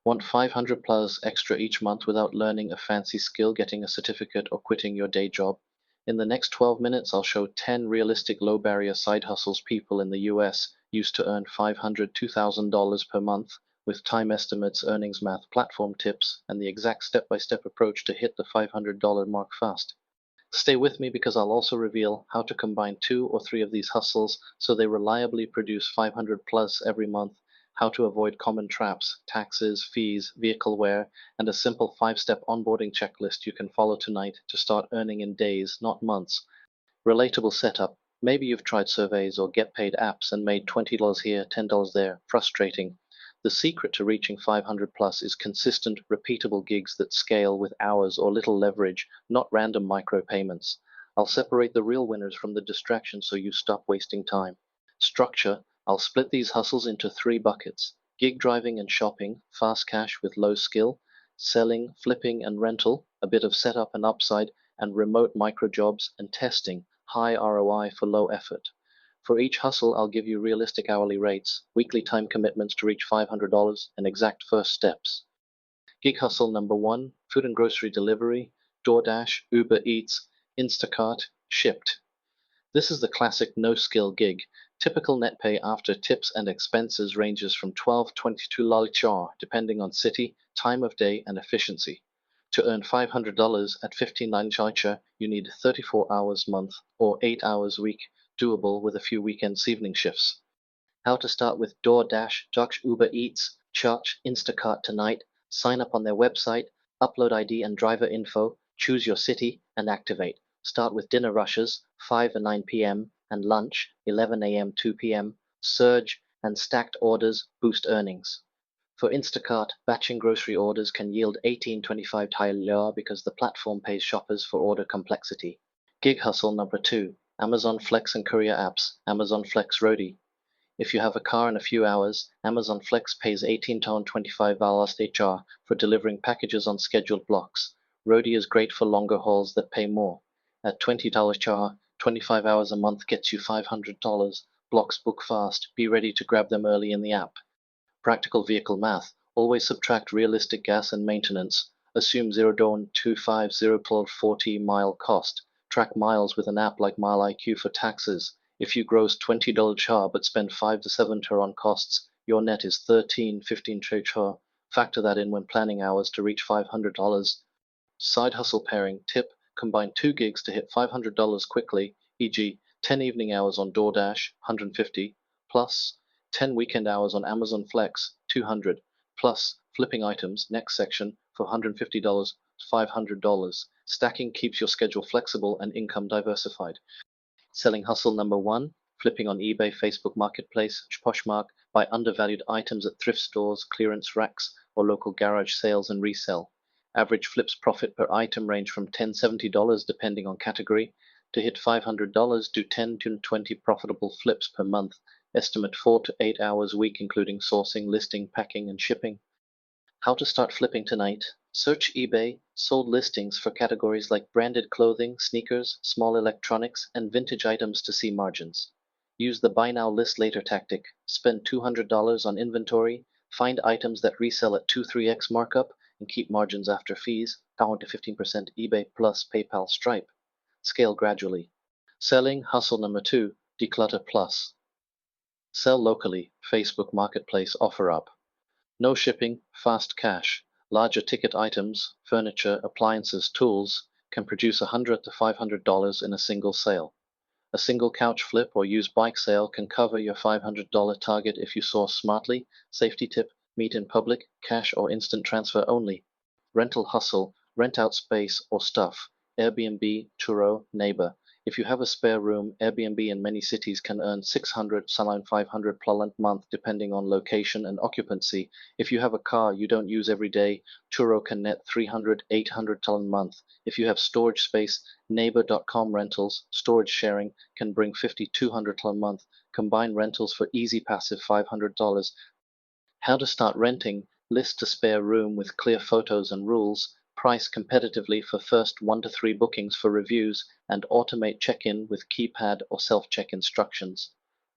Want 500 plus extra each month without learning a fancy skill, getting a certificate, or quitting your day job? In the next 12 minutes, I'll show 10 realistic low barrier side hustles people in the US used to earn $500, $2,000 per month with time estimates, earnings math, platform tips, and the exact step-by-step approach to hit the $500 mark fast. Stay with me because I'll also reveal how to combine 2 or 3 of these hustles so they reliably produce 500 plus every month, how to avoid common traps, taxes, fees, vehicle wear, and a simple 5-step onboarding checklist you can follow tonight to start earning in days, not months. Relatable setup. Maybe you've tried surveys or get paid apps and made $20 here, $10 there. Frustrating. The secret to reaching 500 plus is consistent, repeatable gigs that scale with hours or little leverage, not random micropayments. I'll separate the real winners from the distractions so you stop wasting time. Structure. I'll split these hustles into 3 buckets: gig driving and shopping, fast cash with low skill; selling, flipping, and rental, a bit of setup and upside; and remote micro jobs and testing, high ROI for low effort. For each hustle, I'll give you realistic hourly rates, weekly time commitments to reach $500, and exact first steps. Gig hustle number 1, food and grocery delivery, DoorDash, Uber Eats, Instacart, Shipped. This is the classic no-skill gig. Typical net pay after tips and expenses ranges from 12 to 22 lal depending on city, time of day, and efficiency. To earn $500 at 15 lal, you need 34 hours month or 8 hours week, doable with a few weekends evening shifts. How to start with DoorDash, Dutch Uber Eats, Church, Instacart tonight. Sign up on their website, upload ID and driver info, choose your city, and activate. Start with dinner rushes, 5 and 9 p.m., and lunch, 11 a.m., 2 p.m. Surge and stacked orders boost earnings. For Instacart, batching grocery orders can yield 18-25 TAILR because the platform pays shoppers for order complexity. Gig hustle number 2, Amazon Flex and courier apps, Amazon Flex Roadie. If you have a car in a few hours, Amazon Flex pays 18 to 25 HR for delivering packages on scheduled blocks. Roadie is great for longer hauls that pay more. At $20 char, 25 hours a month gets you $500. Blocks book fast. Be ready to grab them early in the app. Practical vehicle math. Always subtract realistic gas and maintenance. Assume 0.25 0 mile cost. Track miles with an app like MileIQ for taxes. If you gross $20 char but spend 5 to 7 char on costs, your net is 13-15 char. Factor that in when planning hours to reach $500. Side hustle pairing tip: combine 2 gigs to hit $500 quickly, e.g., 10 evening hours on DoorDash, 150, plus 10 weekend hours on Amazon Flex, 200, plus flipping items, next section, for $150, $500. Stacking keeps your schedule flexible and income diversified. Selling hustle number 1, flipping on eBay, Facebook Marketplace, Poshmark, buy undervalued items at thrift stores, clearance racks, or local garage sales and resell. Average flips profit per item range from $10-70 depending on category. To hit $500, do 10 to 20 profitable flips per month. Estimate 4 to 8 hours a week including sourcing, listing, packing, and shipping. How to start flipping tonight. Search eBay sold listings for categories like branded clothing, sneakers, small electronics, and vintage items to see margins. Use the buy now list later tactic. Spend $200 on inventory, find items that resell at 2-3x markup, and keep margins after fees, down to 15% eBay plus PayPal Stripe. Scale gradually. Selling hustle number 2, declutter plus. Sell locally, Facebook Marketplace offer up. No shipping, fast cash. Larger ticket items, furniture, appliances, tools can produce $100 to $500 in a single sale. A single couch flip or used bike sale can cover your $500 target if you source smartly. Safety tip: meet in public, cash or instant transfer only. Rental hustle: rent out space or stuff. Airbnb, Turo, Neighbor. If you have a spare room, Airbnb in many cities can earn 600, sometimes 500 per month depending on location and occupancy. If you have a car you don't use every day, Turo can net 300, 800 per month. If you have storage space, Neighbor.com rentals, storage sharing can bring 50, 200 per month. Combine rentals for easy passive $500. How to start renting: list a spare room with clear photos and rules. Price competitively for first 1 to 3 bookings for reviews, and automate check-in with keypad or self-check instructions.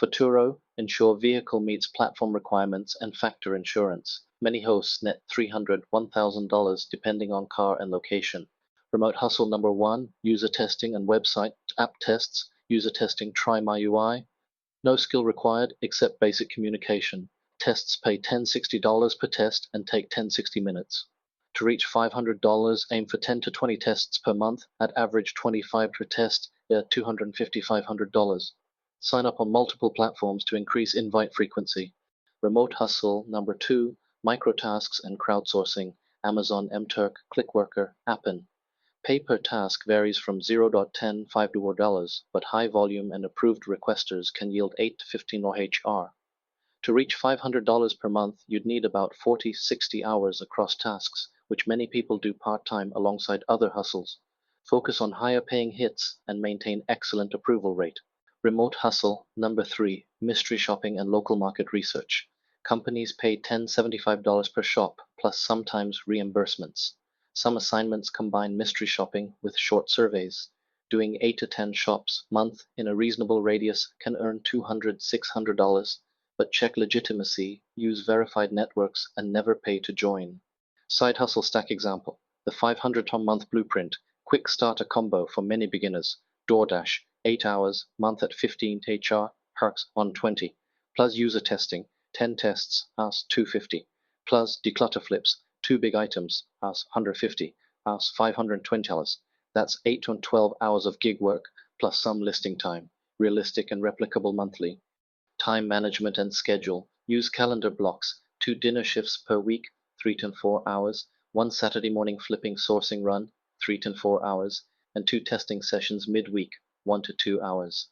Futuro, ensure vehicle meets platform requirements and factor insurance. Many hosts net $300, $1,000 depending on car and location. Remote hustle number one, user testing and website app tests. User testing, try my UI. No skill required except basic communication. Tests pay $10-$60 per test and take 10-60 minutes. To reach $500, aim for 10 to 20 tests per month, at average 25 per test, $250-$500. Sign up on multiple platforms to increase invite frequency. Remote hustle number two, microtasks and crowdsourcing, Amazon, MTurk, Clickworker, Appen. Pay per task varies from $0.10 $5 but high volume and approved requesters can yield 8 to 15 OHR. To reach $500 per month, you'd need about 40-60 hours across tasks, which many people do part-time alongside other hustles. Focus on higher paying hits and maintain excellent approval rate. Remote hustle number three, mystery shopping and local market research. Companies pay $10-$75 per shop, plus sometimes reimbursements. Some assignments combine mystery shopping with short surveys. Doing 8 to 10 shops month in a reasonable radius can earn $200-$600, but check legitimacy, use verified networks, and never pay to join. Side hustle stack example, the 500-ton-month blueprint, quick starter combo for many beginners. DoorDash, 8 hours, month at 15 HR, Hercs on 20. Plus user testing, 10 tests, us $250. Plus declutter flips, 2 big items, us $150, us $520. That's 8 to 12 hours of gig work, plus some listing time, realistic and replicable monthly. Time management and schedule, use calendar blocks, 2 dinner shifts per week, 3 to 4 hours, 1 Saturday morning flipping sourcing run, 3 to 4 hours, and 2 testing sessions midweek, 1 to 2 hours.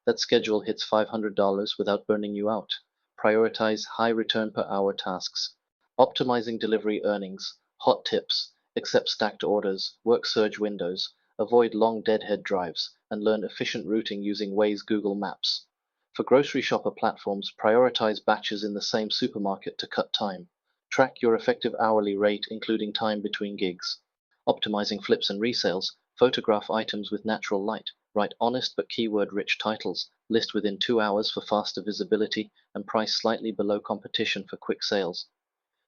That schedule hits $500 without burning you out. Prioritize high return per hour tasks. Optimizing delivery earnings. Hot tips. Accept stacked orders. Work surge windows. Avoid long deadhead drives. And learn efficient routing using Waze Google Maps. For grocery shopper platforms, prioritize batches in the same supermarket to cut time. Track your effective hourly rate, including time between gigs. Optimizing flips and resales. Photograph items with natural light. Write honest but keyword-rich titles. List within 2 hours for faster visibility, and price slightly below competition for quick sales.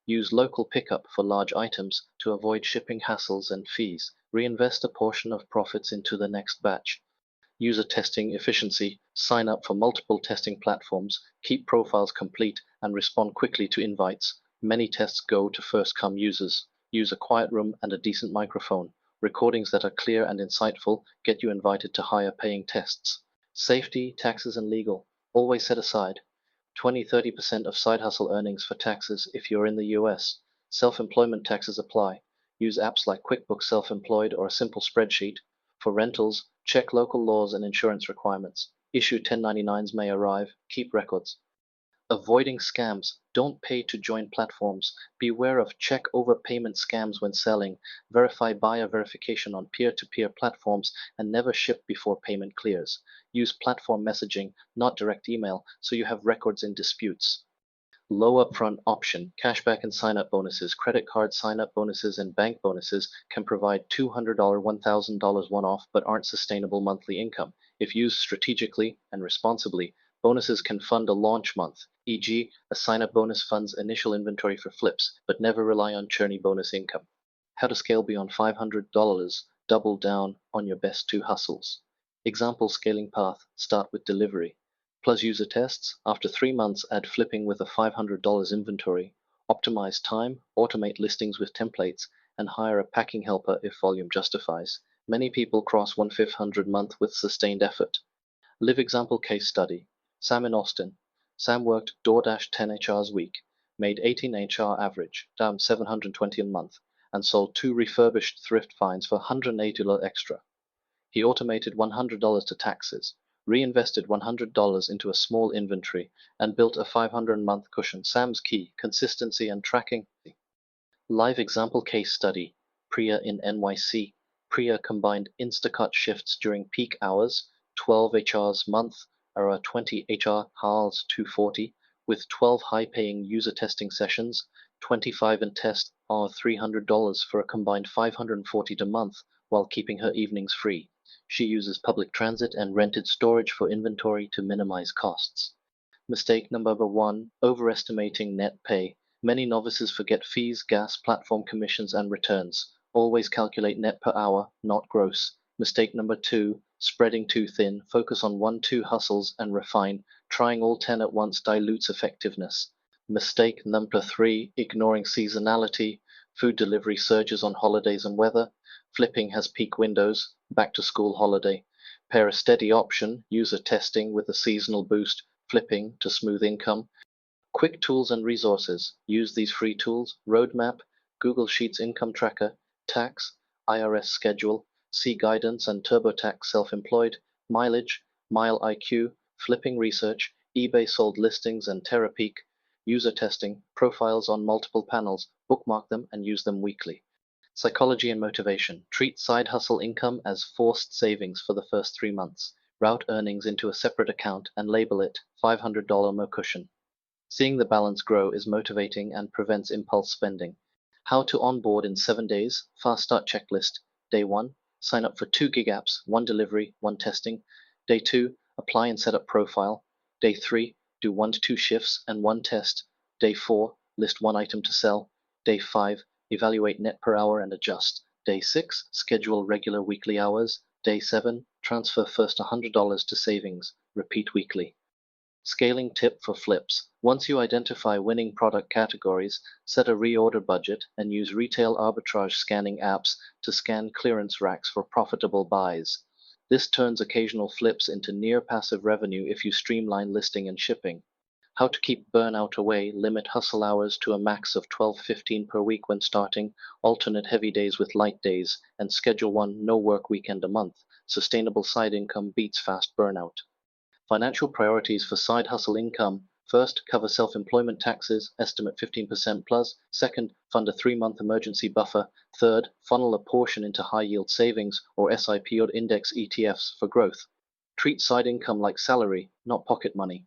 Use local pickup for large items to avoid shipping hassles and fees. Reinvest a portion of profits into the next batch. User testing efficiency. Sign up for multiple testing platforms. Keep profiles complete and respond quickly to invites. Many tests go to first-come users. Use a quiet room and a decent microphone. Recordings that are clear and insightful get you invited to higher paying tests. Safety, taxes, and legal. Always set aside 20-30% of side hustle earnings for taxes if you're in the US. Self-employment taxes apply. Use apps like QuickBooks Self-Employed or a simple spreadsheet. For rentals, check local laws and insurance requirements. Issue 1099s may arrive. Keep records. Avoiding scams. Don't pay to join platforms. Beware of check overpayment scams when selling. Verify buyer verification on peer-to-peer platforms and never ship before payment clears. Use platform messaging, not direct email, so you have records in disputes. Low upfront option, cashback and sign-up bonuses, credit card sign-up bonuses, and bank bonuses can provide $200, $1,000 one-off but aren't sustainable monthly income. If used strategically and responsibly, bonuses can fund a launch month, e.g., a sign-up bonus funds initial inventory for flips, but never rely on churny bonus income. How to scale beyond $500, double down on your best 2 hustles. Example scaling path, start with delivery. Plus user tests, after 3 months add flipping with a $500 inventory. Optimize time, automate listings with templates, and hire a packing helper if volume justifies. Many people cross $1,500 month with sustained effort. Live example case study. Sam in Austin. Sam worked DoorDash 10 HRs week, made 18 HR average, down $720 a month, and sold 2 refurbished thrift finds for $180 extra. He automated $100 to taxes, reinvested $100 into a small inventory, and built a $500 month cushion. Sam's key, consistency and tracking. Live example case study. Priya in NYC. Priya combined Instacart shifts during peak hours, 12 HRs month, or 20 HR HALs 240, with 12 high-paying user testing sessions, 25 in test are $300 for a combined $540 a month, while keeping her evenings free. She uses public transit and rented storage for inventory to minimize costs. Mistake number one, overestimating net pay. Many novices forget fees, gas, platform commissions, and returns. Always calculate net per hour, not gross. Mistake number two, spreading too thin. Focus on 1-2 hustles and refine. Trying all 10 at once dilutes effectiveness. Mistake number three, ignoring seasonality. Food delivery surges on holidays and weather. Flipping has peak windows, back to school holiday. Pair a steady option, user testing with a seasonal boost, flipping to smooth income. Quick tools and resources. Use these free tools: Roadmap, Google Sheets income tracker, tax, IRS schedule, see guidance and TurboTax self-employed, mileage, Mile IQ, flipping research, eBay sold listings and TerraPeak, user testing, profiles on multiple panels, bookmark them and use them weekly. Psychology and motivation. Treat side hustle income as forced savings for the first 3 months. Route earnings into a separate account and label it $500 Mo cushion. Seeing the balance grow is motivating and prevents impulse spending. How to onboard in 7 days. Fast start checklist. Day 1, sign up for 2 gig apps, 1 delivery, 1 testing. Day 2, apply and set up profile. Day 3, do 1 to 2 shifts and 1 test. Day 4, list 1 item to sell. Day 5, evaluate net per hour and adjust. Day 6, schedule regular weekly hours. Day 7, transfer first $100 to savings. Repeat weekly. Scaling tip for flips. Once you identify winning product categories, set a reorder budget and use retail arbitrage scanning apps to scan clearance racks for profitable buys. This turns occasional flips into near passive revenue if you streamline listing and shipping. How to keep burnout away. Limit hustle hours to a max of 12-15 per week when starting, alternate heavy days with light days, and schedule one no work weekend a month. Sustainable side income beats fast burnout. Financial priorities for side hustle income. First, cover self-employment taxes, estimate 15% plus. Second, fund a 3-month emergency buffer. Third, funnel a portion into high-yield savings or SIP or index ETFs for growth. Treat side income like salary, not pocket money.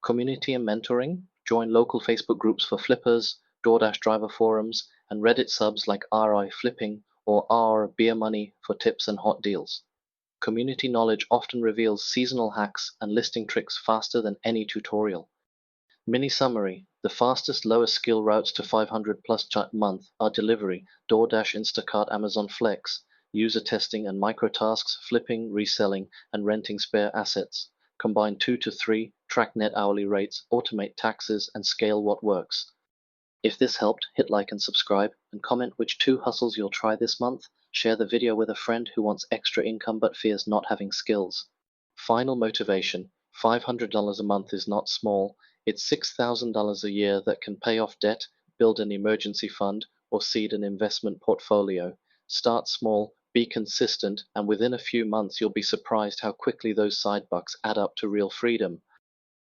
Community and mentoring. Join local Facebook groups for flippers, DoorDash driver forums, and Reddit subs like RI Flipping or R Beer Money for tips and hot deals. Community knowledge often reveals seasonal hacks and listing tricks faster than any tutorial. Mini summary. The fastest lowest skill routes to 500 plus month are delivery, DoorDash, Instacart, Amazon Flex, user testing and micro tasks, flipping, reselling, and renting spare assets. Combine 2 to 3, track net hourly rates, automate taxes, and scale what works. If this helped, hit like and subscribe, and comment which 2 hustles you'll try this month. Share the video with a friend who wants extra income but fears not having skills. Final motivation. $500 a month is not small. It's $6,000 a year that can pay off debt, build an emergency fund, or seed an investment portfolio. Start small, be consistent, and within a few months you'll be surprised how quickly those side bucks add up to real freedom.